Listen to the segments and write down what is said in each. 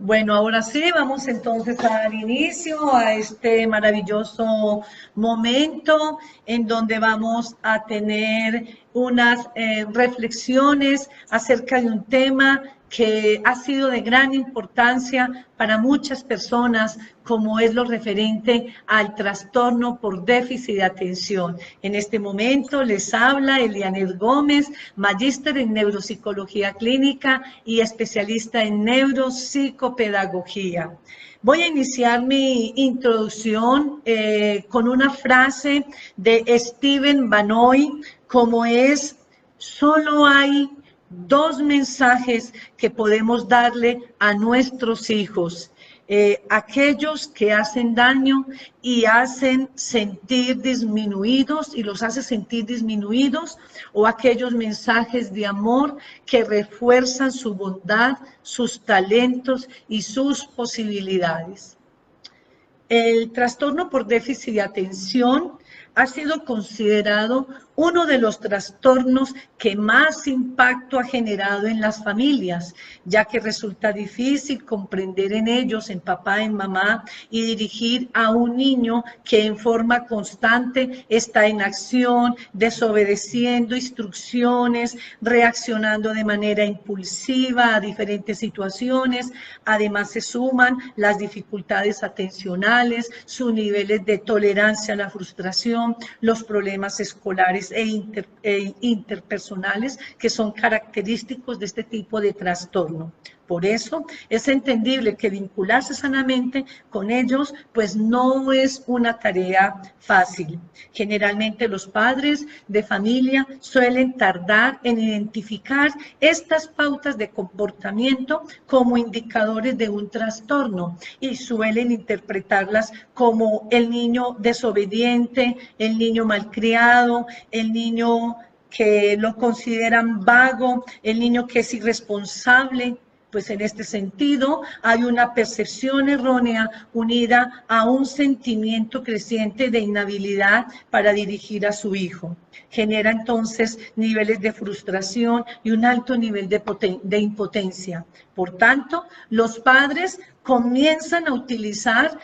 Bueno, ahora sí, vamos entonces a dar inicio a este maravilloso momento en donde vamos a tener unas reflexiones acerca de un tema que ha sido de gran importancia para muchas personas, como es lo referente al trastorno por déficit de atención. En este momento les habla Elianet Gómez, magíster en neuropsicología clínica y especialista en neuropsicopedagogía. Voy a iniciar mi introducción con una frase de Stephen Bannoy, como es: solo hay dos mensajes que podemos darle a nuestros hijos. Aquellos que hacen daño y hacen sentir disminuidos y los hace sentir disminuidos, o aquellos mensajes de amor que refuerzan su bondad, sus talentos y sus posibilidades. El trastorno por déficit de atención ha sido considerado uno de los trastornos que más impacto ha generado en las familias, ya que resulta difícil comprender en ellos, en papá, en mamá, y dirigir a un niño que en forma constante está en acción, desobedeciendo instrucciones, reaccionando de manera impulsiva a diferentes situaciones. Además se suman las dificultades atencionales, sus niveles de tolerancia a la frustración, los problemas escolares e interpersonales que son característicos de este tipo de trastorno. Por eso es entendible que vincularse sanamente con ellos pues no es una tarea fácil. Generalmente los padres de familia suelen tardar en identificar estas pautas de comportamiento como indicadores de un trastorno y suelen interpretarlas como el niño desobediente, el niño malcriado, el niño que lo consideran vago, el niño que es irresponsable. Pues en este sentido hay una percepción errónea unida a un sentimiento creciente de inhabilidad para dirigir a su hijo. Genera entonces niveles de frustración y un alto nivel de impotencia. Por tanto, los padres comienzan a utilizar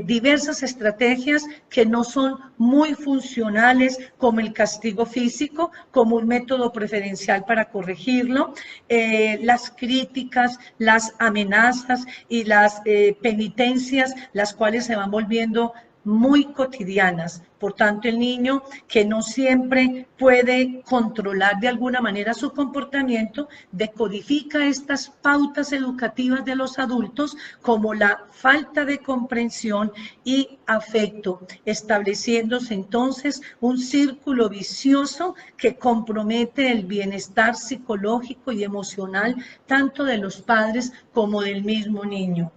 diversas estrategias que no son muy funcionales, como el castigo físico, como un método preferencial para corregirlo, las críticas, las amenazas y las penitencias, las cuales se van volviendo muy cotidianas. Por tanto, el niño que no siempre puede controlar de alguna manera su comportamiento, decodifica estas pautas educativas de los adultos como la falta de comprensión y afecto, estableciéndose entonces un círculo vicioso que compromete el bienestar psicológico y emocional tanto de los padres como del mismo niño.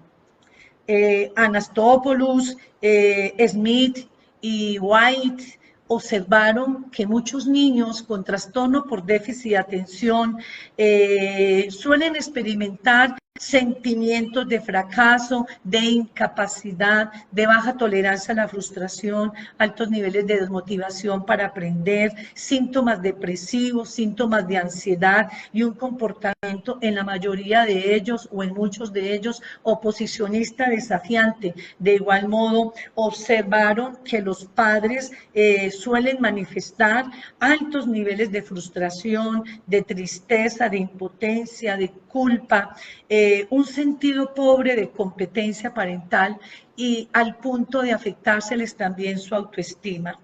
Anastopoulos, Smith y White observaron que muchos niños con trastorno por déficit de atención suelen experimentar sentimientos de fracaso, de incapacidad, de baja tolerancia a la frustración, altos niveles de desmotivación para aprender, síntomas depresivos, síntomas de ansiedad y un comportamiento en la mayoría de ellos o en muchos de ellos oposicionista desafiante. De igual modo, observaron que los padres suelen manifestar altos niveles de frustración, de tristeza, de impotencia, de culpa, un sentido pobre de competencia parental y al punto de afectárseles también su autoestima.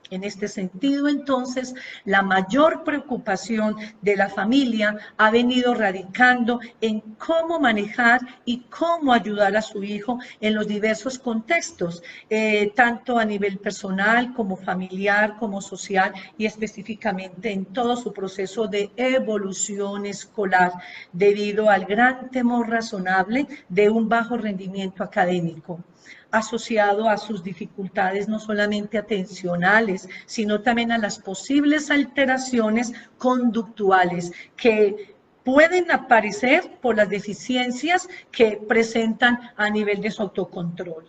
En este sentido, entonces, la mayor preocupación de la familia ha venido radicando en cómo manejar y cómo ayudar a su hijo en los diversos contextos, tanto a nivel personal como familiar, como social y específicamente en todo su proceso de evolución escolar, debido al gran temor razonable de un bajo rendimiento académico, asociado a sus dificultades no solamente atencionales, sino también a las posibles alteraciones conductuales que pueden aparecer por las deficiencias que presentan a nivel de su autocontrol.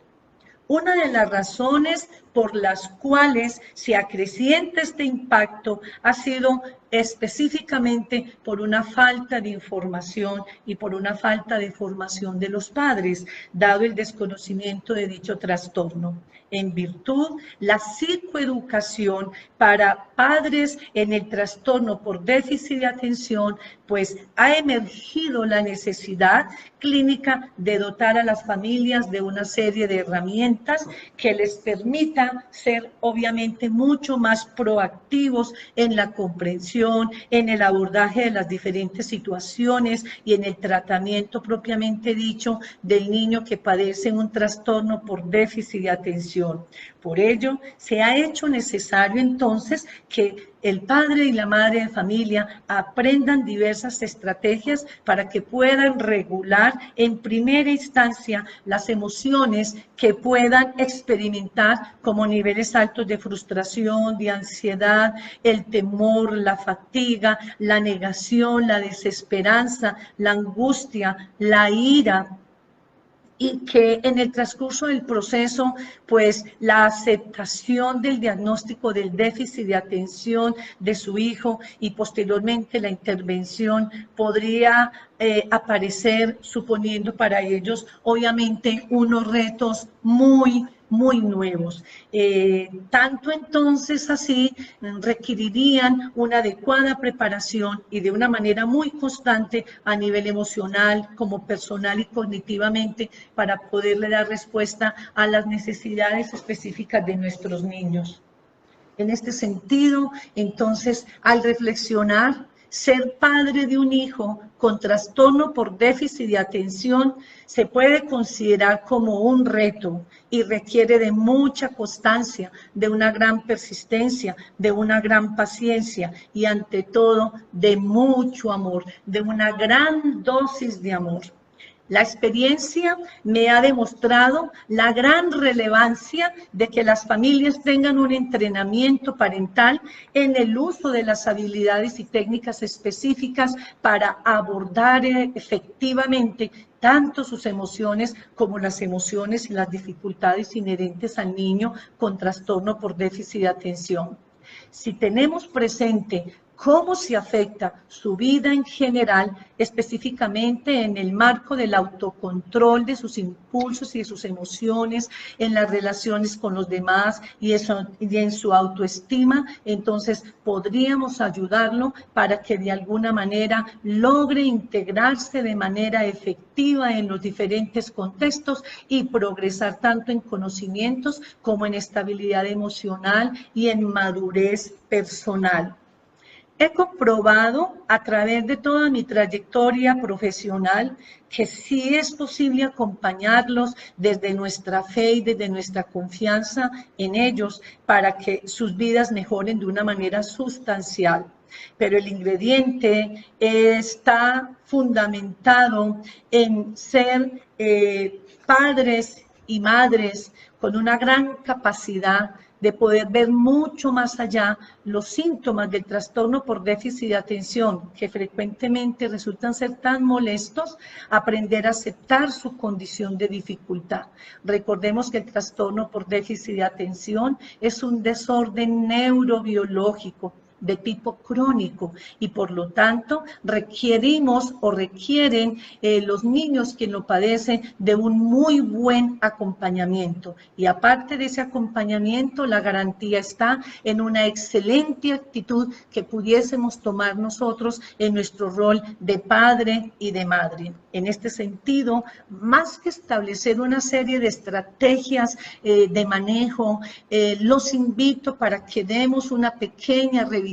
Una de las razones por las cuales se acrecienta este impacto ha sido específicamente por una falta de información y por una falta de formación de los padres, dado el desconocimiento de dicho trastorno. En virtud, la psicoeducación para padres en el trastorno por déficit de atención, pues ha emergido la necesidad clínica de dotar a las familias de una serie de herramientas que les permita ser obviamente mucho más proactivos en la comprensión, en el abordaje de las diferentes situaciones y en el tratamiento propiamente dicho del niño que padece un trastorno por déficit de atención. Por ello, se ha hecho necesario entonces que el padre y la madre de familia aprendan diversas estrategias para que puedan regular en primera instancia las emociones que puedan experimentar como niveles altos de frustración, de ansiedad, el temor, la fatiga, la negación, la desesperanza, la angustia, la ira, y que en el transcurso del proceso, pues la aceptación del diagnóstico del déficit de atención de su hijo y posteriormente la intervención podría aparecer suponiendo para ellos obviamente unos retos muy nuevos. Tanto entonces así requerirían una adecuada preparación y de una manera muy constante a nivel emocional, como personal y cognitivamente, para poderle dar respuesta a las necesidades específicas de nuestros niños. En este sentido, entonces, al reflexionar, ser padre de un hijo con trastorno por déficit de atención se puede considerar como un reto y requiere de mucha constancia, de una gran persistencia, de una gran paciencia y ante todo de mucho amor, de una gran dosis de amor. La experiencia me ha demostrado la gran relevancia de que las familias tengan un entrenamiento parental en el uso de las habilidades y técnicas específicas para abordar efectivamente tanto sus emociones como las emociones y las dificultades inherentes al niño con trastorno por déficit de atención. Si tenemos presente cómo se afecta su vida en general, específicamente en el marco del autocontrol de sus impulsos y de sus emociones, en las relaciones con los demás y en su autoestima, entonces podríamos ayudarlo para que de alguna manera logre integrarse de manera efectiva en los diferentes contextos y progresar tanto en conocimientos como en estabilidad emocional y en madurez personal. He comprobado a través de toda mi trayectoria profesional que sí es posible acompañarlos desde nuestra fe y desde nuestra confianza en ellos para que sus vidas mejoren de una manera sustancial. Pero el ingrediente está fundamentado en ser padres y madres con una gran capacidad de poder ver mucho más allá los síntomas del trastorno por déficit de atención, que frecuentemente resultan ser tan molestos, aprender a aceptar su condición de dificultad. Recordemos que el trastorno por déficit de atención es un desorden neurobiológico de tipo crónico y por lo tanto requerimos o requieren los niños que lo padecen de un muy buen acompañamiento y aparte de ese acompañamiento la garantía está en una excelente actitud que pudiésemos tomar nosotros en nuestro rol de padre y de madre. En este sentido, más que establecer una serie de estrategias de manejo, los invito para que demos una pequeña revisión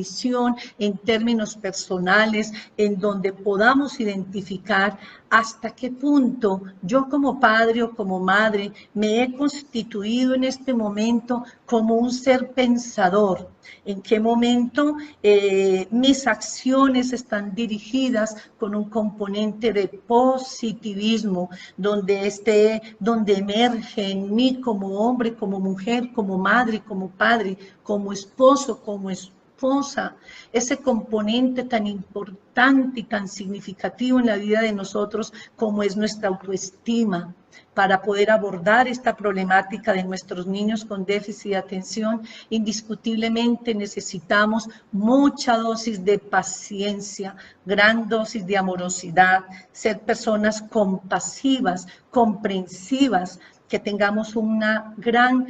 en términos personales, en donde podamos identificar hasta qué punto yo como padre o como madre me he constituido en este momento como un ser pensador, en qué momento mis acciones están dirigidas con un componente de positivismo, donde emerge en mí como hombre, como mujer, como madre, como padre, como esposo, como esposa, ese componente tan importante y tan significativo en la vida de nosotros como es nuestra autoestima. Para poder abordar esta problemática de nuestros niños con déficit de atención, indiscutiblemente necesitamos mucha dosis de paciencia, gran dosis de amorosidad, ser personas compasivas, comprensivas, que tengamos una gran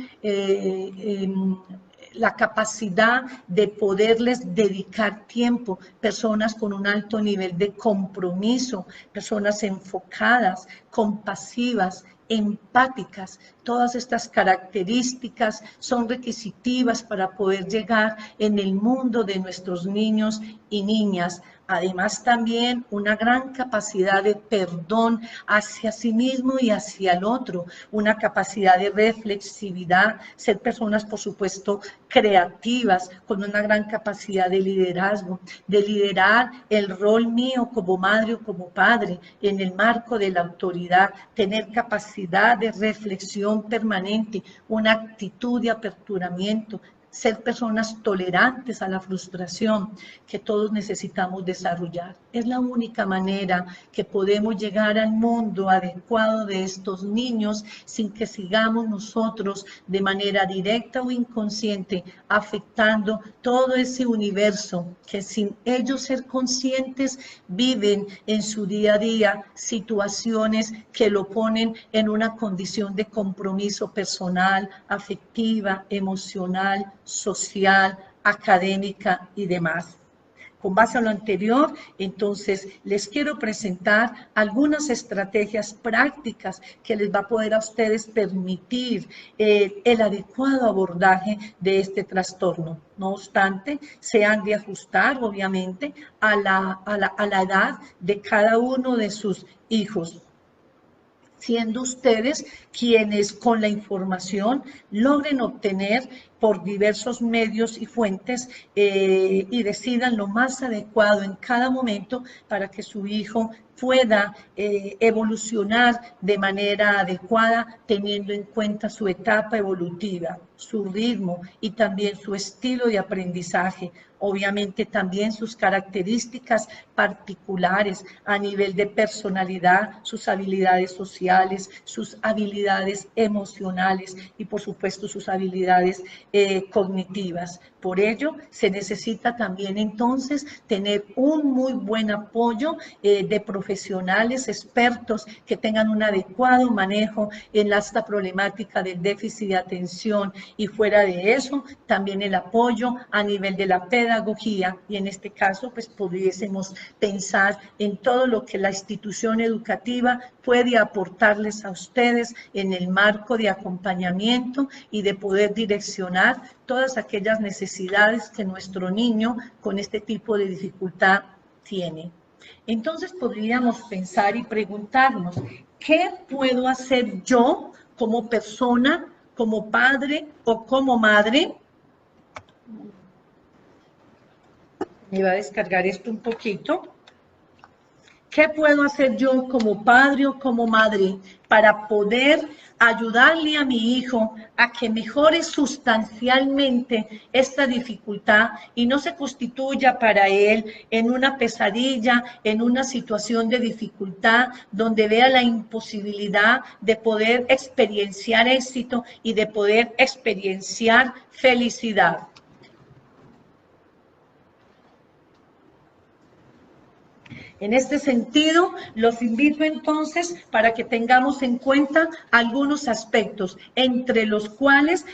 la capacidad de poderles dedicar tiempo, personas con un alto nivel de compromiso, personas enfocadas, compasivas, empáticas. Todas estas características son requisitivas para poder llegar en el mundo de nuestros niños y niñas. Además, también una gran capacidad de perdón hacia sí mismo y hacia el otro, una capacidad de reflexividad, ser personas, por supuesto, creativas, con una gran capacidad de liderazgo, de liderar el rol mío como madre o como padre en el marco de la autoridad, tener capacidad de reflexión permanente, una actitud de aperturamiento, ser personas tolerantes a la frustración que todos necesitamos desarrollar. Es la única manera que podemos llegar al mundo adecuado de estos niños sin que sigamos nosotros de manera directa o inconsciente afectando todo ese universo que sin ellos ser conscientes viven en su día a día situaciones que lo ponen en una condición de compromiso personal, afectiva, emocional, social, académica y demás. Con base a lo anterior, entonces, les quiero presentar algunas estrategias prácticas que les va a poder a ustedes permitir el adecuado abordaje de este trastorno. No obstante, se han de ajustar, obviamente, a la edad de cada uno de sus hijos, siendo ustedes quienes con la información logren obtener por diversos medios y fuentes y decidan lo más adecuado en cada momento para que su hijo pueda evolucionar de manera adecuada, teniendo en cuenta su etapa evolutiva, su ritmo y también su estilo de aprendizaje. Obviamente también sus características particulares a nivel de personalidad, sus habilidades sociales, sus habilidades emocionales y por supuesto sus habilidades cognitivas. Por ello, se necesita también entonces tener un muy buen apoyo de profesionales expertos que tengan un adecuado manejo en esta problemática del déficit de atención y fuera de eso, también el apoyo a nivel de la pedagogía y en este caso, pues pudiésemos pensar en todo lo que la institución educativa puede aportarles a ustedes en el marco de acompañamiento y de poder direccionar todas aquellas necesidades que nuestro niño con este tipo de dificultad tiene. Entonces podríamos pensar y preguntarnos, ¿qué puedo hacer yo como persona, como padre o como madre? Me va a descargar esto un poquito. ¿Qué puedo hacer yo como padre o como madre para poder ayudarle a mi hijo a que mejore sustancialmente esta dificultad y no se constituya para él en una pesadilla, en una situación de dificultad donde vea la imposibilidad de poder experienciar éxito y de poder experienciar felicidad? En este sentido, los invito entonces para que tengamos en cuenta algunos aspectos, entre los cuales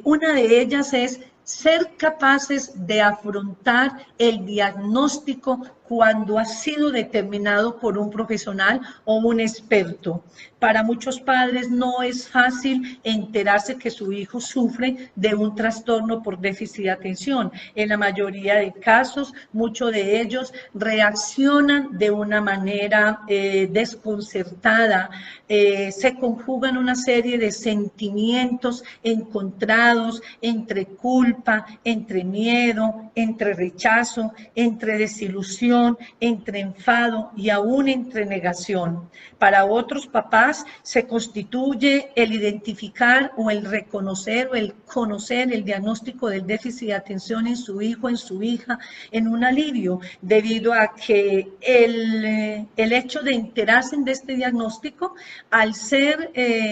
una de ellas es ser capaces de afrontar el diagnóstico cuando ha sido determinado por un profesional o un experto. Para muchos padres no es fácil enterarse que su hijo sufre de un trastorno por déficit de atención. En la mayoría de casos, muchos de ellos reaccionan de una manera desconcertada, se conjugan una serie de sentimientos encontrados entre culpa, entre miedo, entre rechazo, entre desilusión, confusión, entre enfado y aún entre negación. Para otros papás se constituye el identificar o el reconocer o el conocer el diagnóstico del déficit de atención en su hijo, en su hija, en un alivio, debido a que el hecho de enterarse de este diagnóstico, al ser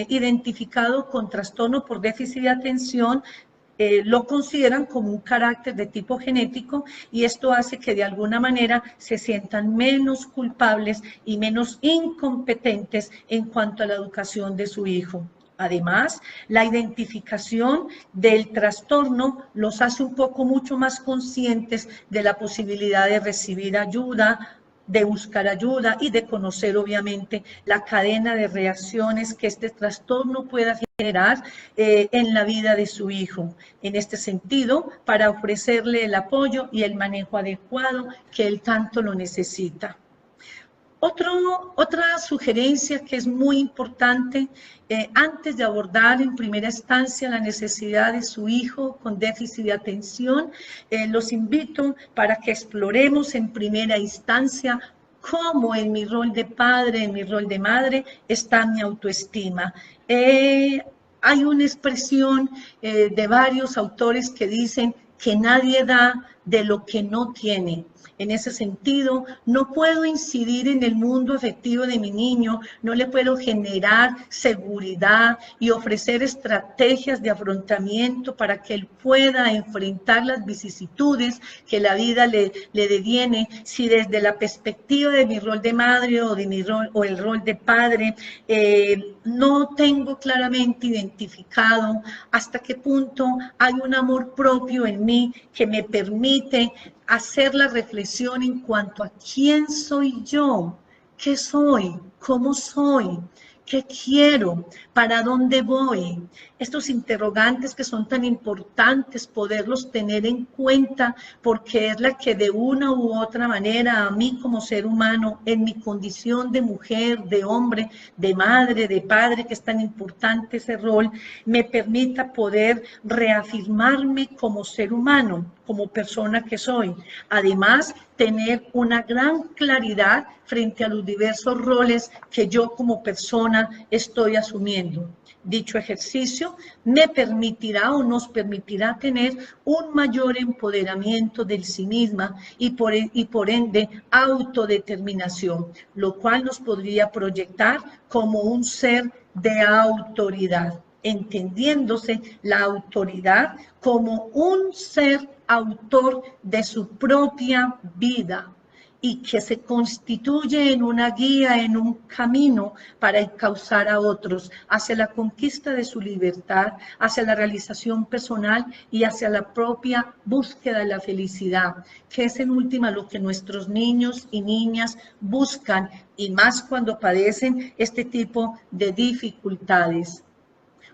identificado con trastorno por déficit de atención, lo consideran como un carácter de tipo genético y esto hace que de alguna manera se sientan menos culpables y menos incompetentes en cuanto a la educación de su hijo. Además, la identificación del trastorno los hace un poco mucho más conscientes de la posibilidad de recibir ayuda, de buscar ayuda y de conocer obviamente la cadena de reacciones que este trastorno pueda generar en la vida de su hijo. En este sentido, para ofrecerle el apoyo y el manejo adecuado que él tanto lo necesita. Otra sugerencia que es muy importante, antes de abordar en primera instancia la necesidad de su hijo con déficit de atención, los invito para que exploremos en primera instancia cómo en mi rol de padre, en mi rol de madre, está mi autoestima. Hay una expresión de varios autores que dicen que nadie da de lo que no tiene. En ese sentido, no puedo incidir en el mundo afectivo de mi niño, no le puedo generar seguridad y ofrecer estrategias de afrontamiento para que él pueda enfrentar las vicisitudes que la vida le deviene, si desde la perspectiva de mi rol de madre o de mi rol o el rol de padre no tengo claramente identificado hasta qué punto hay un amor propio en mí que me permite hacer la reflexión en cuanto a quién soy yo, qué soy, cómo soy, qué quiero, para dónde voy. Estos interrogantes que son tan importantes, poderlos tener en cuenta, porque es la que de una u otra manera a mí como ser humano, en mi condición de mujer, de hombre, de madre, de padre, que es tan importante ese rol, me permita poder reafirmarme como ser humano, como persona que soy. Además, tener una gran claridad frente a los diversos roles que yo como persona estoy asumiendo. Dicho ejercicio me permitirá o nos permitirá tener un mayor empoderamiento del sí misma y por ende autodeterminación, lo cual nos podría proyectar como un ser de autoridad, entendiéndose la autoridad como un ser autor de su propia vida y que se constituye en una guía, en un camino para encauzar a otros hacia la conquista de su libertad, hacia la realización personal y hacia la propia búsqueda de la felicidad, que es en última lo que nuestros niños y niñas buscan, y más cuando padecen este tipo de dificultades.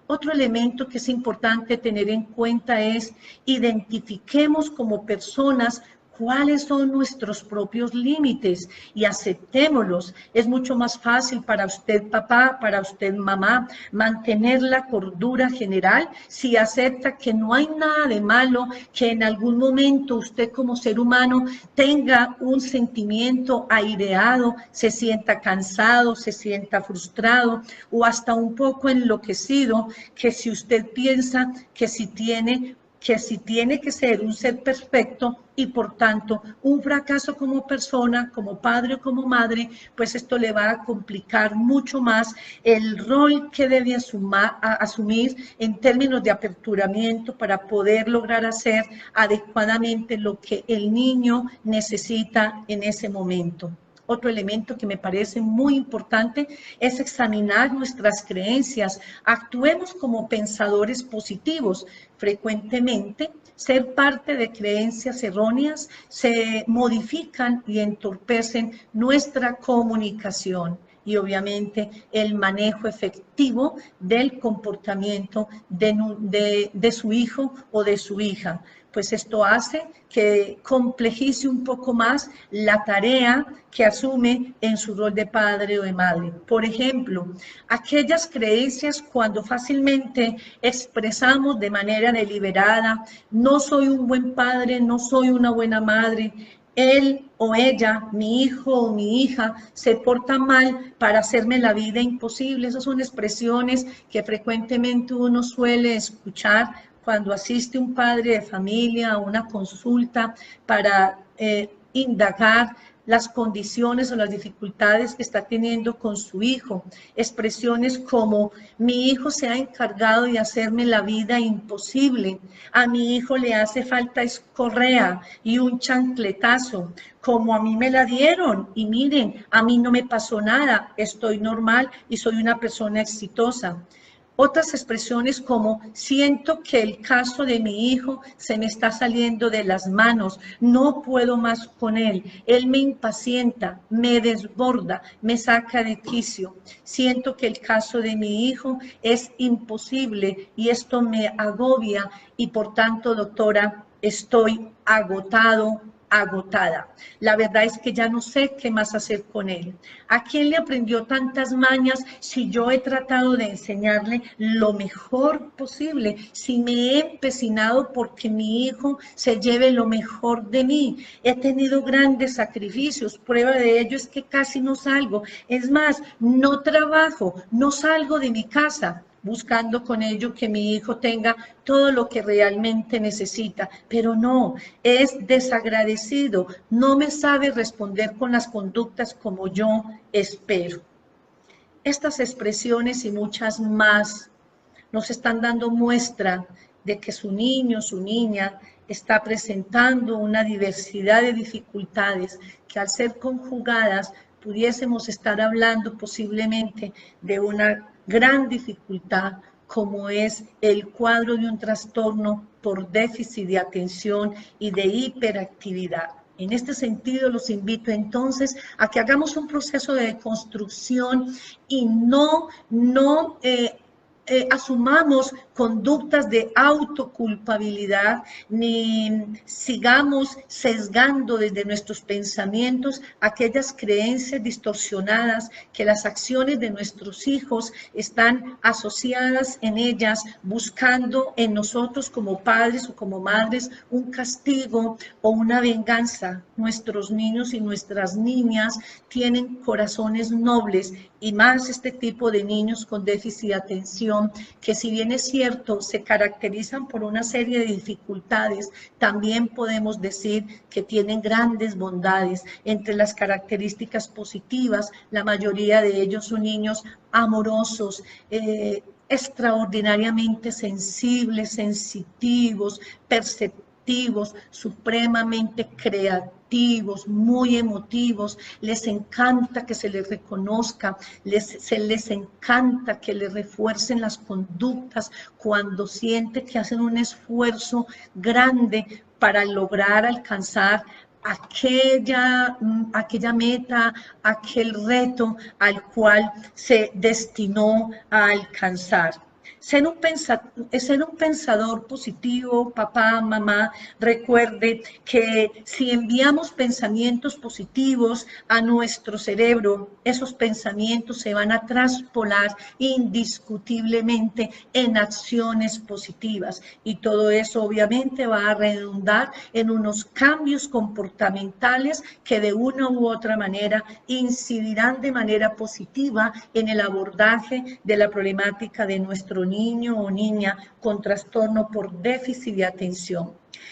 Otro elemento que es importante tener en cuenta es identifiquemos como personas cuáles son nuestros propios límites y aceptémoslos. Es mucho más fácil para usted papá, para usted mamá, mantener la cordura general si acepta que no hay nada de malo, que en algún momento usted como ser humano tenga un sentimiento aireado, se sienta cansado, se sienta frustrado o hasta un poco enloquecido, que si usted piensa que si tiene que ser un ser perfecto y por tanto un fracaso como persona, como padre o como madre, pues esto le va a complicar mucho más el rol que debe asumir en términos de aperturamiento para poder lograr hacer adecuadamente lo que el niño necesita en ese momento. Otro elemento que me parece muy importante es examinar nuestras creencias. Actuemos como pensadores positivos. Frecuentemente, ser parte de creencias erróneas se modifican y entorpecen nuestra comunicación y obviamente el manejo efectivo del comportamiento de su hijo o de su hija. Pues esto hace que complejice un poco más la tarea que asume en su rol de padre o de madre. Por ejemplo, aquellas creencias cuando fácilmente expresamos de manera deliberada, no soy un buen padre, no soy una buena madre, él o ella, mi hijo o mi hija, se porta mal para hacerme la vida imposible. Esas son expresiones que frecuentemente uno suele escuchar cuando asiste un padre de familia a una consulta para indagar las condiciones o las dificultades que está teniendo con su hijo. Expresiones como: mi hijo se ha encargado de hacerme la vida imposible, a mi hijo le hace falta correa y un chancletazo, como a mí me la dieron, y miren, a mí no me pasó nada, estoy normal y soy una persona exitosa. Otras expresiones como: siento que el caso de mi hijo se me está saliendo de las manos, no puedo más con él me impacienta, me desborda, me saca de quicio. Siento que el caso de mi hijo es imposible y esto me agobia y por tanto, doctora, estoy agotado, agotada. La verdad es que ya no sé qué más hacer con él. ¿A quién le aprendió tantas mañas si yo he tratado de enseñarle lo mejor posible? Si me he empecinado porque mi hijo se lleve lo mejor de mí. He tenido grandes sacrificios. Prueba de ello es que casi no salgo. Es más, no trabajo, no salgo de mi casa, buscando con ello que mi hijo tenga todo lo que realmente necesita, pero no, es desagradecido, no me sabe responder con las conductas como yo espero. Estas expresiones y muchas más nos están dando muestra de que su niño, su niña, está presentando una diversidad de dificultades que al ser conjugadas pudiésemos estar hablando posiblemente de una gran dificultad como es el cuadro de un trastorno por déficit de atención y de hiperactividad. En este sentido, los invito entonces a que hagamos un proceso de construcción y no asumamos conductas de autoculpabilidad, ni sigamos sesgando desde nuestros pensamientos aquellas creencias distorsionadas que las acciones de nuestros hijos están asociadas en ellas, buscando en nosotros como padres o como madres un castigo o una venganza. Nuestros niños y nuestras niñas tienen corazones nobles y más este tipo de niños con déficit de atención, que si bien es cierto, se caracterizan por una serie de dificultades, también podemos decir que tienen grandes bondades. Entre las características positivas, la mayoría de ellos son niños amorosos, extraordinariamente sensibles, sensitivos, perceptivos, supremamente creativos, muy emotivos. Les encanta que se les reconozca, se les encanta que les refuercen las conductas cuando sienten que hacen un esfuerzo grande para lograr alcanzar aquella meta, aquel reto al cual se destinó a alcanzar. Ser un pensador positivo, papá, mamá, recuerde que si enviamos pensamientos positivos a nuestro cerebro, esos pensamientos se van a traspolar indiscutiblemente en acciones positivas y todo eso obviamente va a redundar en unos cambios comportamentales que de una u otra manera incidirán de manera positiva en el abordaje de la problemática de nuestro niño o niña con trastorno por déficit de atención.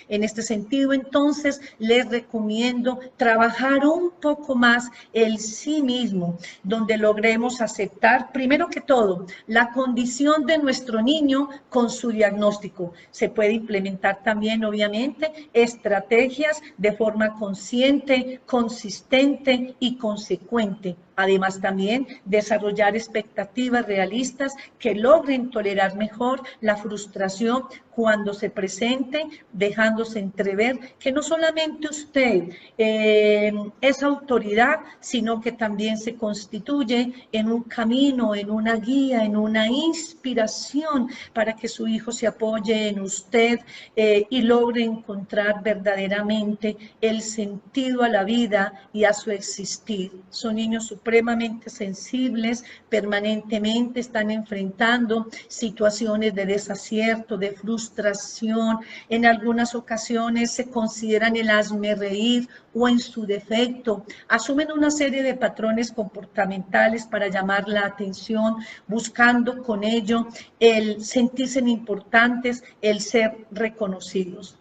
En este sentido, entonces, les recomiendo trabajar un poco más el sí mismo, donde logremos aceptar, primero que todo, la condición de nuestro niño con su diagnóstico. Se puede implementar también, obviamente, estrategias de forma consciente, consistente y consecuente. Además, también desarrollar expectativas realistas que logren tolerar mejor la frustración cuando se presente, dejándose entrever que no solamente usted es autoridad, sino que también se constituye en un camino, en una guía, en una inspiración para que su hijo se apoye en usted y logre encontrar verdaderamente el sentido a la vida y a su existir. Son niños supremamente sensibles, permanentemente están enfrentando situaciones de desacierto, de frustración, frustración, en algunas ocasiones se consideran el hazmerreír o en su defecto, asumen una serie de patrones comportamentales para llamar la atención, buscando con ello el sentirse importantes, el ser reconocidos.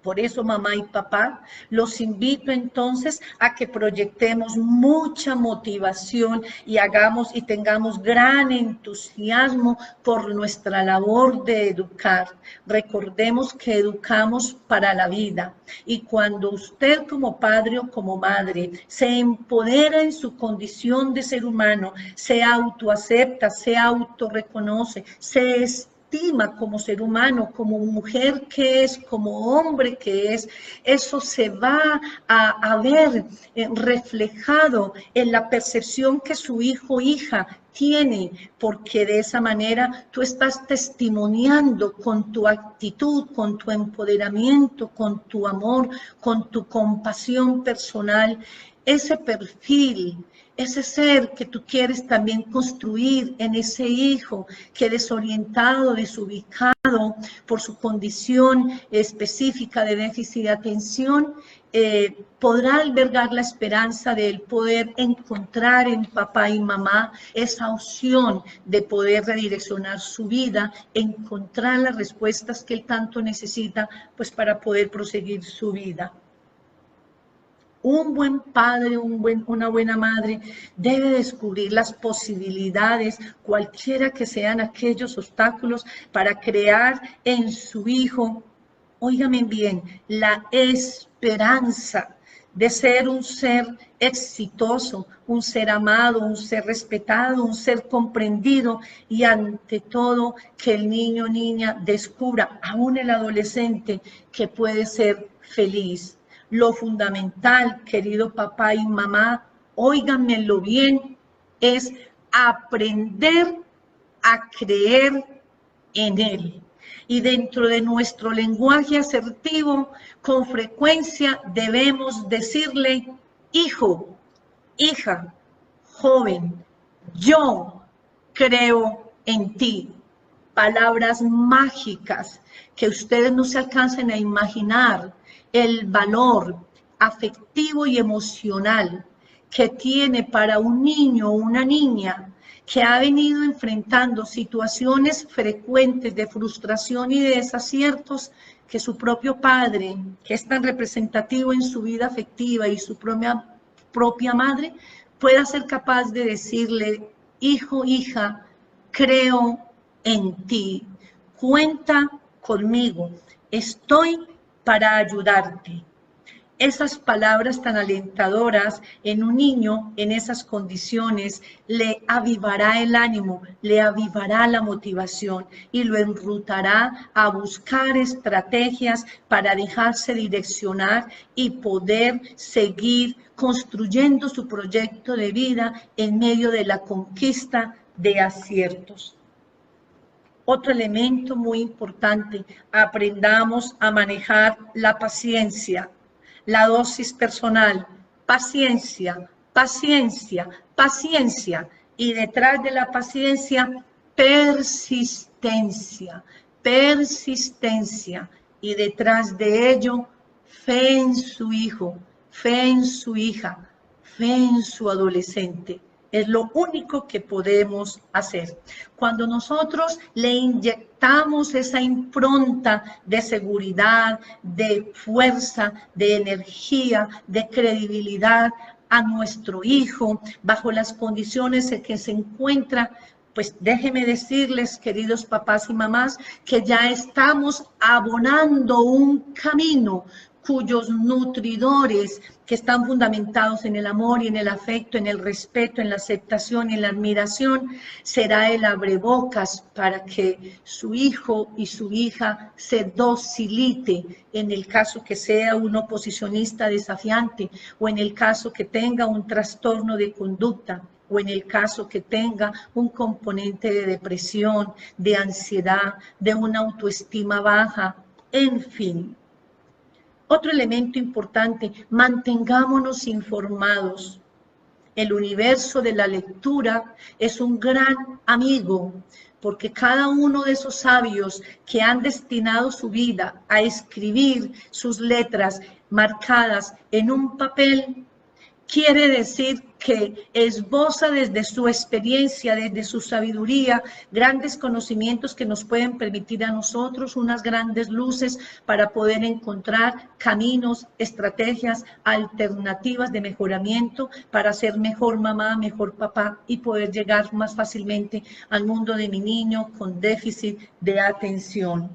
Por eso, mamá y papá, los invito entonces a que proyectemos mucha motivación y hagamos y tengamos gran entusiasmo por nuestra labor de educar. Recordemos que educamos para la vida y cuando usted como padre o como madre se empodera en su condición de ser humano, se autoacepta, se autorreconoce, se estima como ser humano, como mujer que es, como hombre que es, eso se va a ver reflejado en la percepción que su hijo o hija tiene, porque de esa manera tú estás testimoniando con tu actitud, con tu empoderamiento, con tu amor, con tu compasión personal, ese perfil, ese ser que tú quieres también construir en ese hijo que desorientado, desubicado por su condición específica de déficit de atención, podrá albergar la esperanza de él poder encontrar en papá y mamá esa opción de poder redireccionar su vida, encontrar las respuestas que él tanto necesita pues para poder proseguir su vida. Un buen padre, una buena madre debe descubrir las posibilidades, cualquiera que sean aquellos obstáculos, para crear en su hijo, óigame bien, la esperanza de ser un ser exitoso, un ser amado, un ser respetado, un ser comprendido y ante todo que el niño o niña descubra, aún el adolescente, que puede ser feliz. Lo fundamental, querido papá y mamá, óiganmelo bien, es aprender a creer en él. Y dentro de nuestro lenguaje asertivo, con frecuencia debemos decirle, hijo, hija, joven, yo creo en ti. Palabras mágicas que ustedes no se alcancen a imaginar el valor afectivo y emocional que tiene para un niño o una niña que ha venido enfrentando situaciones frecuentes de frustración y de desaciertos, que su propio padre, que es tan representativo en su vida afectiva, y su propia madre, pueda ser capaz de decirle, hijo, hija, creo en ti, cuenta conmigo, estoy para ayudarte. Esas palabras tan alentadoras en un niño en esas condiciones le avivará el ánimo, le avivará la motivación y lo enrutará a buscar estrategias para dejarse direccionar y poder seguir construyendo su proyecto de vida en medio de la conquista de aciertos. Otro elemento muy importante, aprendamos a manejar la paciencia. La dosis personal, paciencia, paciencia, paciencia. Y detrás de la paciencia, persistencia, persistencia. Y detrás de ello, fe en su hijo, fe en su hija, fe en su adolescente. Es lo único que podemos hacer. Cuando nosotros le inyectamos esa impronta de seguridad, de fuerza, de energía, de credibilidad a nuestro hijo, bajo las condiciones en que se encuentra, pues déjenme decirles, queridos papás y mamás, que ya estamos abonando un camino cuyos nutridores, que están fundamentados en el amor y en el afecto, en el respeto, en la aceptación y en la admiración, será el abrebocas para que su hijo y su hija se docilite en el caso que sea un oposicionista desafiante o en el caso que tenga un trastorno de conducta o en el caso que tenga un componente de depresión, de ansiedad, de una autoestima baja, en fin. Otro elemento importante, mantengámonos informados. El universo de la lectura es un gran amigo, porque cada uno de esos sabios que han destinado su vida a escribir sus letras marcadas en un papel, quiere decir que esboza desde su experiencia, desde su sabiduría, grandes conocimientos que nos pueden permitir a nosotros unas grandes luces para poder encontrar caminos, estrategias, alternativas de mejoramiento para ser mejor mamá, mejor papá y poder llegar más fácilmente al mundo de mi niño con déficit de atención.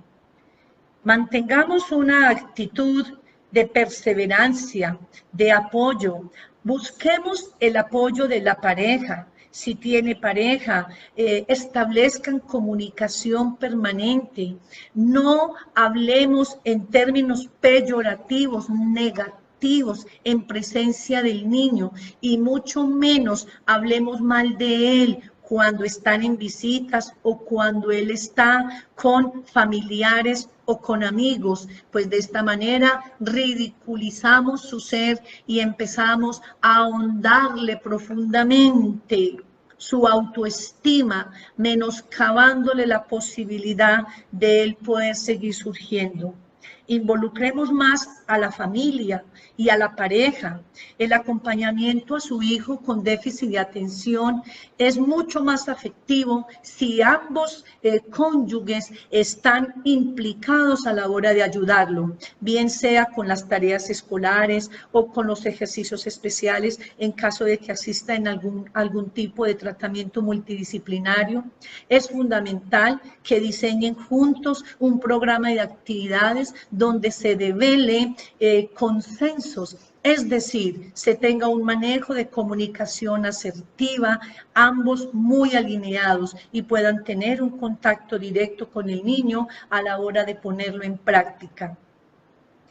Mantengamos una actitud de perseverancia, de apoyo. Busquemos el apoyo de la pareja. Si tiene pareja, establezcan comunicación permanente. No hablemos en términos peyorativos, negativos en presencia del niño y mucho menos hablemos mal de él cuando están en visitas o cuando él está con familiares o con amigos, pues de esta manera ridiculizamos su ser y empezamos a ahondarle profundamente su autoestima, menoscabándole la posibilidad de él poder seguir surgiendo. Involucremos más a la familia y a la pareja. El acompañamiento a su hijo con déficit de atención es mucho más afectivo si ambos cónyuges están implicados a la hora de ayudarlo, bien sea con las tareas escolares o con los ejercicios especiales en caso de que asista en algún tipo de tratamiento multidisciplinario. Es fundamental que diseñen juntos un programa de actividades donde se devele consensos, es decir, se tenga un manejo de comunicación asertiva, ambos muy alineados y puedan tener un contacto directo con el niño a la hora de ponerlo en práctica.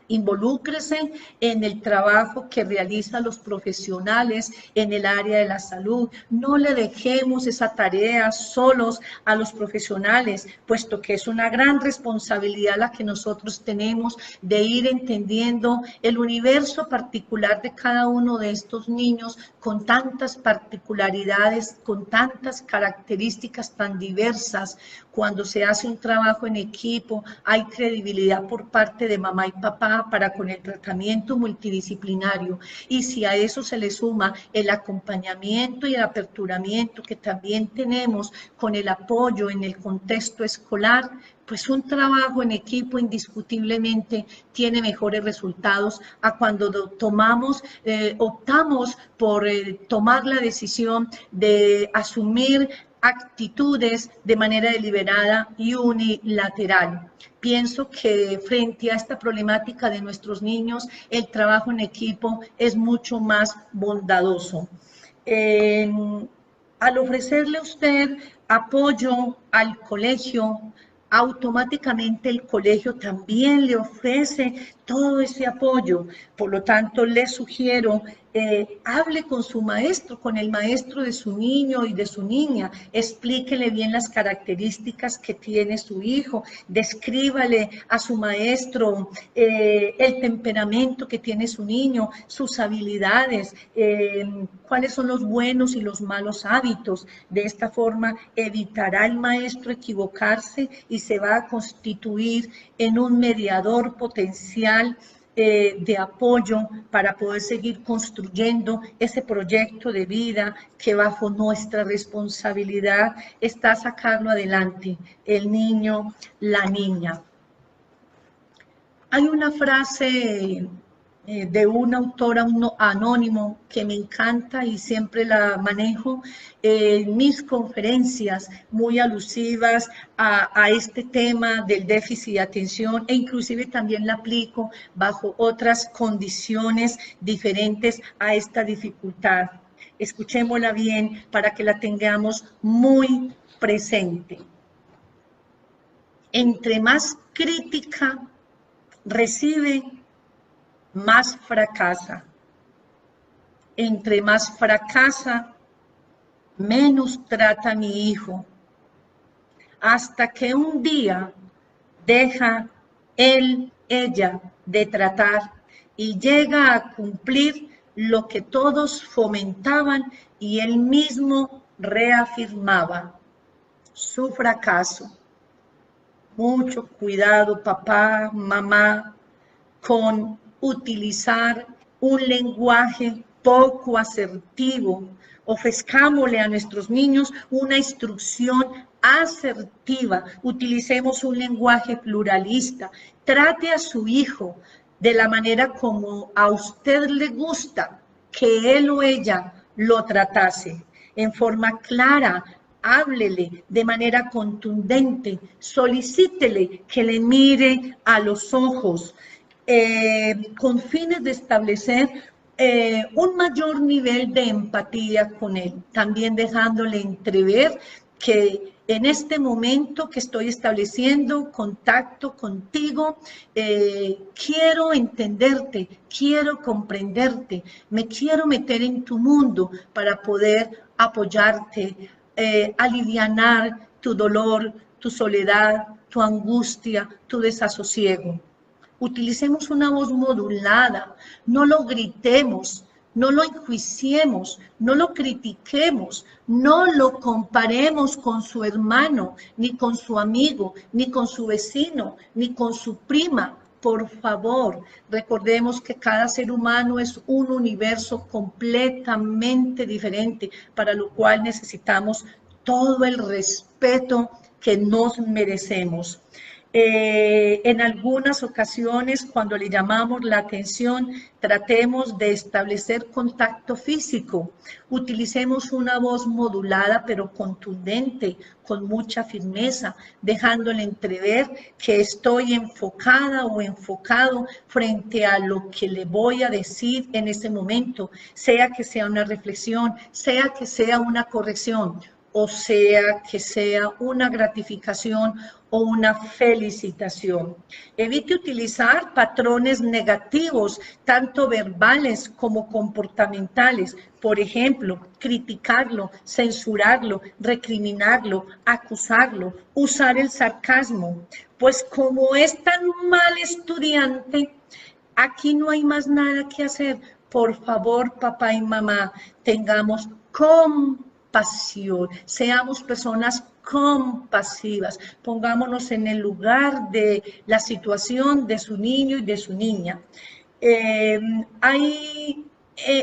Involúcrese en el trabajo que realizan los profesionales en el área de la salud. No le dejemos esa tarea solos a los profesionales, puesto que es una gran responsabilidad la que nosotros tenemos de ir entendiendo el universo particular de cada uno de estos niños con tantas particularidades, con tantas características tan diversas. Cuando se hace un trabajo en equipo, hay credibilidad por parte de mamá y papá para con el tratamiento multidisciplinario. Y si a eso se le suma el acompañamiento y el aperturamiento que también tenemos con el apoyo en el contexto escolar, pues un trabajo en equipo indiscutiblemente tiene mejores resultados a cuando optamos por tomar la decisión de asumir actitudes de manera deliberada y unilateral. Pienso que frente a esta problemática de nuestros niños, el trabajo en equipo es mucho más bondadoso. Al ofrecerle a usted apoyo al colegio, automáticamente el colegio también le ofrece todo ese apoyo. Por lo tanto, le sugiero, hable con su maestro, con el maestro de su niño y de su niña, explíquele bien las características que tiene su hijo, descríbale a su maestro el temperamento que tiene su niño, sus habilidades, cuáles son los buenos y los malos hábitos. De esta forma evitará el maestro equivocarse y se va a constituir en un mediador potencial de apoyo para poder seguir construyendo ese proyecto de vida que bajo nuestra responsabilidad está sacarlo adelante, el niño, la niña. Hay una frase de un autor anónimo que me encanta y siempre la manejo en mis conferencias, muy alusivas a este tema del déficit de atención, e inclusive también la aplico bajo otras condiciones diferentes a esta dificultad. Escuchémosla bien para que la tengamos muy presente. Entre más crítica recibe, más fracasa. Entre más fracasa, menos trata a mi hijo. Hasta que un día deja él, ella de tratar y llega a cumplir lo que todos fomentaban y él mismo reafirmaba: su fracaso. Mucho cuidado, papá, mamá, con utilizar un lenguaje poco asertivo. Ofrezcámosle a nuestros niños una instrucción asertiva. Utilicemos un lenguaje pluralista. Trate a su hijo de la manera como a usted le gusta que él o ella lo tratase, en forma clara. Háblele de manera contundente, solicítele que le mire a los ojos, con fines de establecer un mayor nivel de empatía con él, también dejándole entrever que en este momento que estoy estableciendo contacto contigo, quiero entenderte, quiero comprenderte, me quiero meter en tu mundo para poder apoyarte, alivianar tu dolor, tu soledad, tu angustia, tu desasosiego. Utilicemos una voz modulada, no lo gritemos, no lo enjuiciemos, no lo critiquemos, no lo comparemos con su hermano, ni con su amigo, ni con su vecino, ni con su prima. Por favor, recordemos que cada ser humano es un universo completamente diferente, para lo cual necesitamos todo el respeto que nos merecemos. En algunas ocasiones, cuando le llamamos la atención, tratemos de establecer contacto físico. Utilicemos una voz modulada pero contundente, con mucha firmeza, dejándole entrever que estoy enfocada o enfocado frente a lo que le voy a decir en ese momento, sea que sea una reflexión, sea que sea una corrección, o sea que sea una gratificación o una felicitación. Evite utilizar patrones negativos, tanto verbales como comportamentales. Por ejemplo, criticarlo, censurarlo, recriminarlo, acusarlo, usar el sarcasmo. Pues como es tan mal estudiante, aquí no hay más nada que hacer. Por favor, papá y mamá, tengamos compasión, seamos personas compasivas, pongámonos en el lugar de la situación de su niño y de su niña. Hay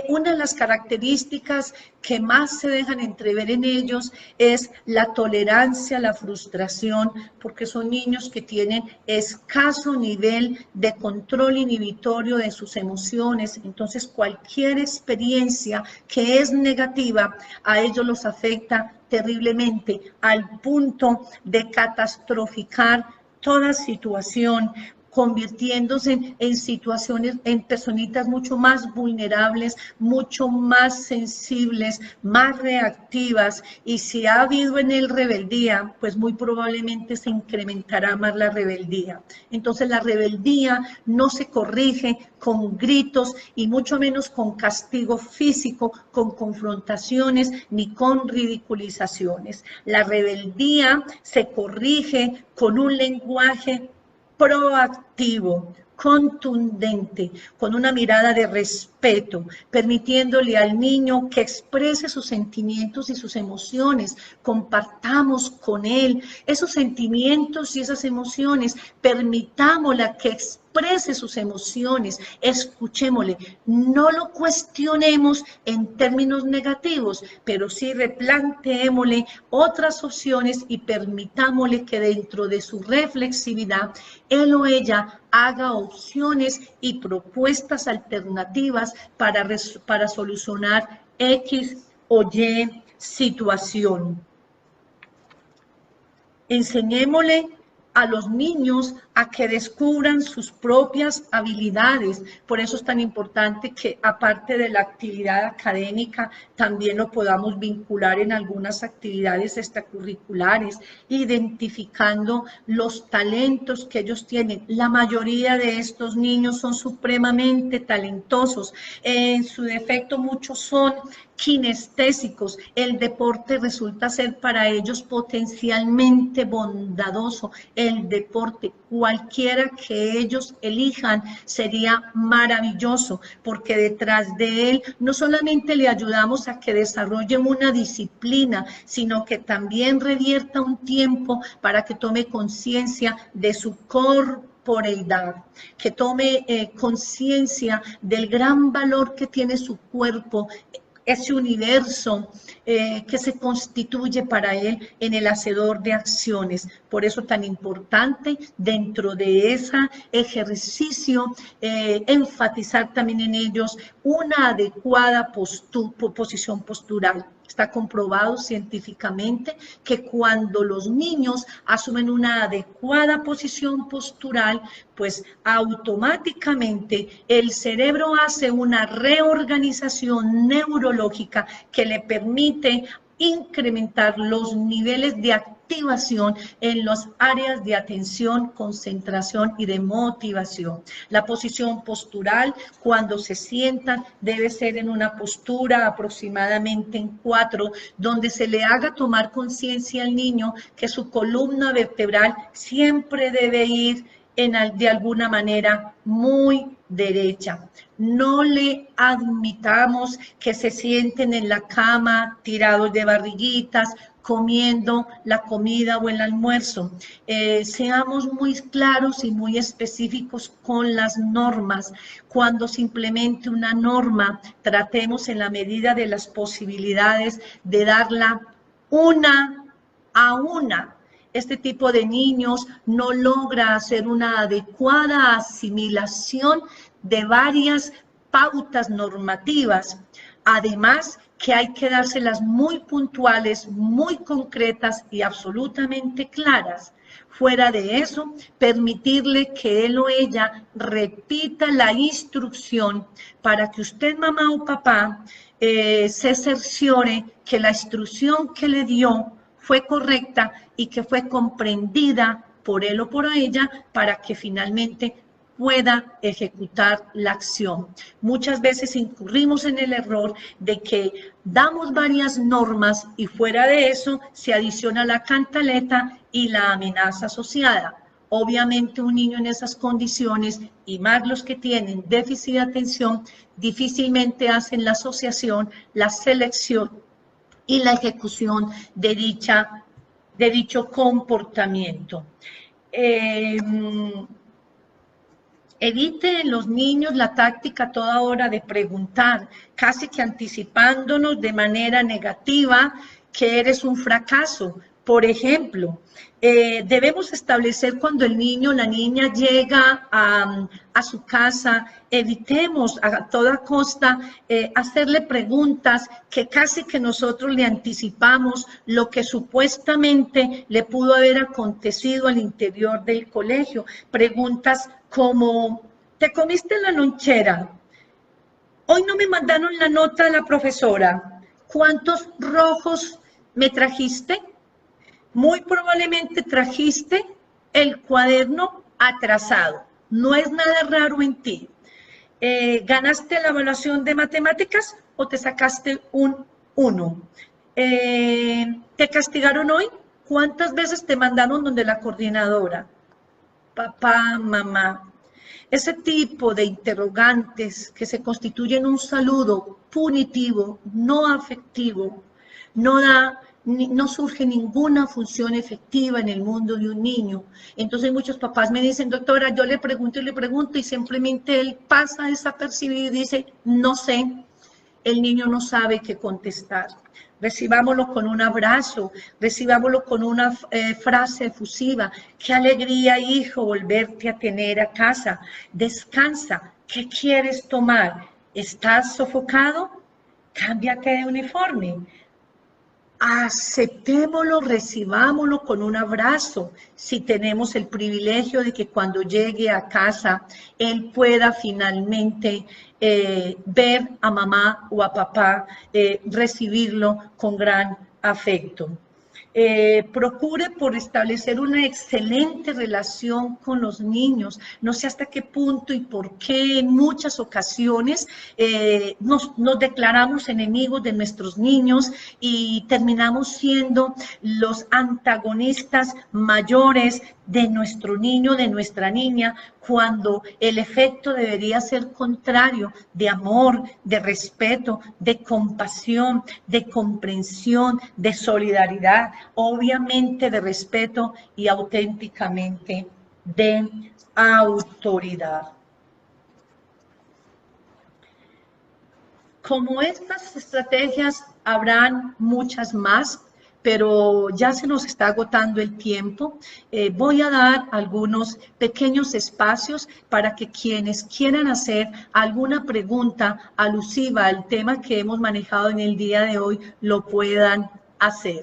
una de las características que más se dejan entrever en ellos es la tolerancia a la frustración, porque son niños que tienen escaso nivel de control inhibitorio de sus emociones. Entonces, cualquier experiencia que es negativa a ellos los afecta terriblemente, al punto de catastroficar toda situación, convirtiéndose en situaciones, en personitas mucho más vulnerables, mucho más sensibles, más reactivas, y si ha habido en él rebeldía, pues muy probablemente se incrementará más la rebeldía. Entonces la rebeldía no se corrige con gritos y mucho menos con castigo físico, con confrontaciones ni con ridiculizaciones. La rebeldía se corrige con un lenguaje proactivo, contundente, con una mirada de respeto, permitiéndole al niño que exprese sus sentimientos y sus emociones. Compartamos con él esos sentimientos y esas emociones, permitámosle que exprese sus emociones, escuchémosle, no lo cuestionemos en términos negativos, pero sí replanteémosle otras opciones y permitámosle que dentro de su reflexividad él o ella haga opciones y propuestas alternativas para solucionar X o Y situación. Enseñémosle a los niños a que descubran sus propias habilidades. Por eso es tan importante que, aparte de la actividad académica, también lo podamos vincular en algunas actividades extracurriculares, identificando los talentos que ellos tienen. La mayoría de estos niños son supremamente talentosos. En su defecto, muchos son kinestésicos. El deporte resulta ser para ellos potencialmente bondadoso. El deporte, cualquiera que ellos elijan sería maravilloso, porque detrás de él no solamente le ayudamos a que desarrolle una disciplina, sino que también revierta un tiempo para que tome conciencia de su corporeidad, que tome conciencia del gran valor que tiene su cuerpo, ese universo que se constituye para él en el hacedor de acciones. Por eso tan importante dentro de ese ejercicio enfatizar también en ellos una adecuada posición postural. Está comprobado científicamente que cuando los niños asumen una adecuada posición postural, pues automáticamente el cerebro hace una reorganización neurológica que le permite incrementar los niveles de activación en las áreas de atención, concentración y de motivación. La posición postural, cuando se sientan, debe ser en una postura aproximadamente en 4, donde se le haga tomar conciencia al niño que su columna vertebral siempre debe ir de alguna manera muy derecha. No le admitamos que se sienten en la cama tirados de barriguitas, comiendo la comida o el almuerzo. Seamos muy claros y muy específicos con las normas. Cuando simplemente una norma, tratemos en la medida de las posibilidades de darla una a una. Este tipo de niños no logra hacer una adecuada asimilación de varias pautas normativas. Además, que hay que dárselas muy puntuales, muy concretas y absolutamente claras. Fuera de eso, permitirle que él o ella repita la instrucción para que usted, mamá o papá, se cerciore que la instrucción que le dio fue correcta y que fue comprendida por él o por ella para que finalmente pueda ejecutar la acción. Muchas veces incurrimos en el error de que damos varias normas y fuera de eso se adiciona la cantaleta y la amenaza asociada. Obviamente un niño en esas condiciones, y más los que tienen déficit de atención, difícilmente hacen la asociación, la selección y la ejecución de dicho comportamiento. Evite en los niños la táctica a toda hora de preguntar, casi que anticipándonos de manera negativa que eres un fracaso. Por ejemplo, debemos establecer cuando el niño o la niña llega a su casa, evitemos a toda costa hacerle preguntas que casi que nosotros le anticipamos lo que supuestamente le pudo haber acontecido al interior del colegio. Preguntas como, ¿te comiste la lonchera? Hoy no me mandaron la nota de la profesora. ¿Cuántos rojos me trajiste? Muy probablemente trajiste el cuaderno atrasado. No es nada raro en ti. ¿Ganaste la evaluación de matemáticas o te sacaste un 1? ¿Te castigaron hoy? ¿Cuántas veces te mandaron donde la coordinadora? Papá, mamá. Ese tipo de interrogantes que se constituyen un saludo punitivo, no afectivo, no surge ninguna función efectiva en el mundo de un niño. Entonces muchos papás me dicen, doctora, yo le pregunto y simplemente él pasa desapercibido y dice, no sé. El niño no sabe qué contestar. Recibámoslo con un abrazo, recibámoslo con una frase efusiva. Qué alegría, hijo, volverte a tener a casa. Descansa. ¿Qué quieres tomar? ¿Estás sofocado? Cámbiate de uniforme. Aceptémoslo, recibámoslo con un abrazo, si tenemos el privilegio de que cuando llegue a casa, él pueda finalmente ver a mamá o a papá, recibirlo con gran afecto. Procure por establecer una excelente relación con los niños. No sé hasta qué punto y por qué en muchas ocasiones nos declaramos enemigos de nuestros niños y terminamos siendo los antagonistas mayores de nuestro niño, de nuestra niña, cuando el efecto debería ser contrario, de amor, de respeto, de compasión, de comprensión, de solidaridad, obviamente de respeto y auténticamente de autoridad. Como estas estrategias, habrán muchas más, pero ya se nos está agotando el tiempo. Voy a dar algunos pequeños espacios para que quienes quieran hacer alguna pregunta alusiva al tema que hemos manejado en el día de hoy, lo puedan hacer.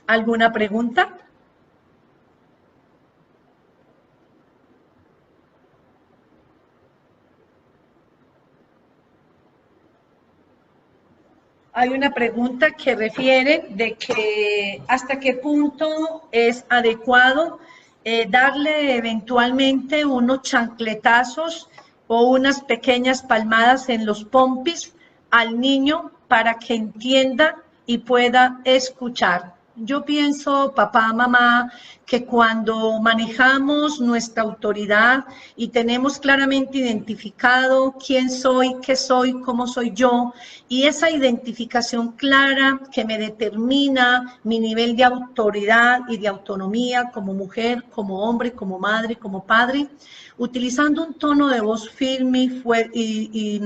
¿Alguna pregunta? Hay una pregunta que refiere de que hasta qué punto es adecuado darle eventualmente unos chancletazos o unas pequeñas palmadas en los pompis al niño para que entienda y pueda escuchar. Yo pienso, papá, mamá, que cuando manejamos nuestra autoridad y tenemos claramente identificado quién soy, qué soy, cómo soy yo, y esa identificación clara que me determina mi nivel de autoridad y de autonomía como mujer, como hombre, como madre, como padre, utilizando un tono de voz firme y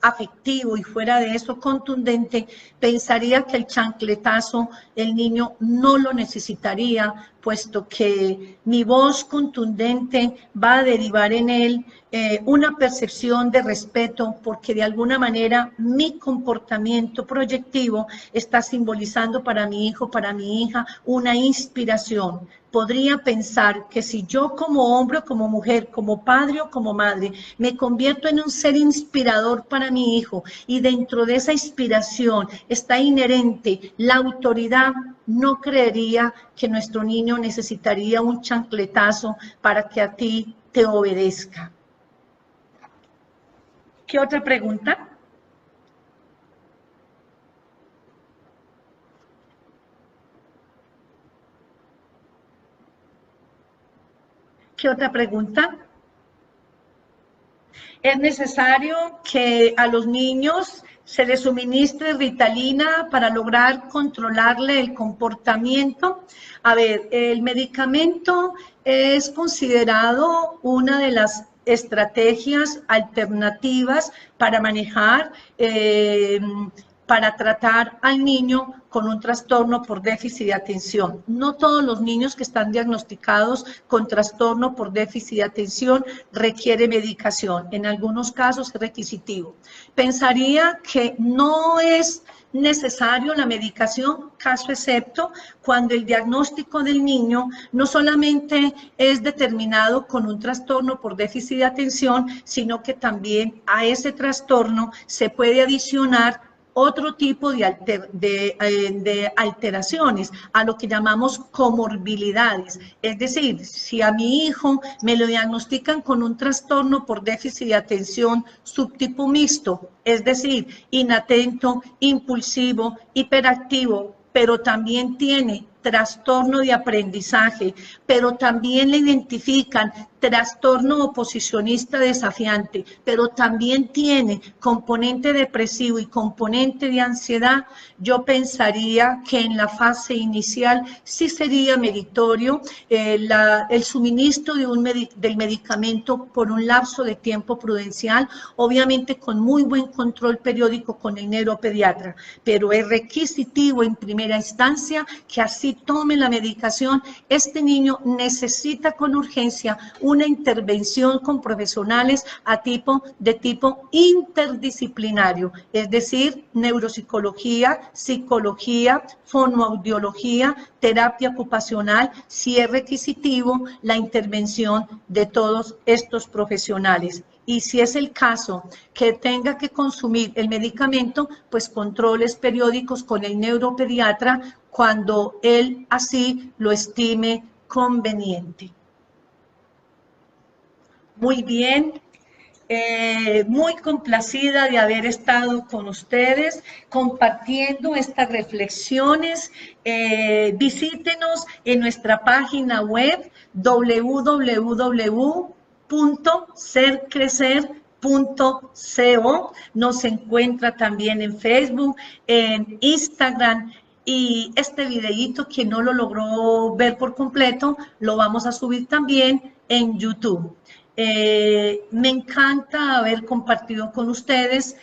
afectivo y fuera de eso contundente, pensaría que el chancletazo el niño no lo necesitaría, puesto que mi voz contundente va a derivar en él una percepción de respeto, porque de alguna manera mi comportamiento proyectivo está simbolizando para mi hijo, para mi hija, una inspiración. Podría pensar que si yo como hombre, como mujer, como padre o como madre, me convierto en un ser inspirador para mi hijo y dentro de esa inspiración está inherente la autoridad, no creería que nuestro niño necesitaría un chancletazo para que a ti te obedezca. ¿Qué otra pregunta? ¿Qué otra pregunta? Es necesario que a los niños se les suministre Ritalina para lograr controlarle el comportamiento. A ver, el medicamento es considerado una de las estrategias alternativas para manejar, para tratar al niño con un trastorno por déficit de atención. No todos los niños que están diagnosticados con trastorno por déficit de atención requieren medicación. En algunos casos es requisitivo. Pensaría que no es necesario la medicación, caso excepto cuando el diagnóstico del niño no solamente es determinado con un trastorno por déficit de atención, sino que también a ese trastorno se puede adicionar otro tipo de alteraciones, a lo que llamamos comorbilidades. Es decir, si a mi hijo me lo diagnostican con un trastorno por déficit de atención subtipo mixto, es decir, inatento, impulsivo, hiperactivo, pero también tiene trastorno de aprendizaje, pero también le identifican trastorno oposicionista desafiante, pero también tiene componente depresivo y componente de ansiedad, yo pensaría que en la fase inicial sí sería meritorio el suministro del medicamento por un lapso de tiempo prudencial, obviamente con muy buen control periódico con el neuropediatra, pero es requisitivo en primera instancia que así tome la medicación. Este niño necesita con urgencia una intervención con profesionales de tipo interdisciplinario, es decir, neuropsicología, psicología, fonoaudiología, terapia ocupacional, si es requisitivo la intervención de todos estos profesionales. y si es el caso que tenga que consumir el medicamento, pues controles periódicos con el neuropediatra cuando él así lo estime conveniente. Muy bien. Muy complacida de haber estado con ustedes compartiendo estas reflexiones. Visítenos en nuestra página web www.sercrecer.co. Nos encuentra también en Facebook, en Instagram. Y este videíto, quien no lo logró ver por completo, lo vamos a subir también en YouTube. Me encanta haber compartido con ustedes.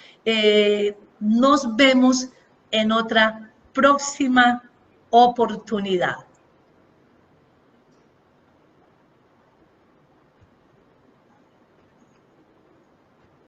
Nos vemos en otra próxima oportunidad.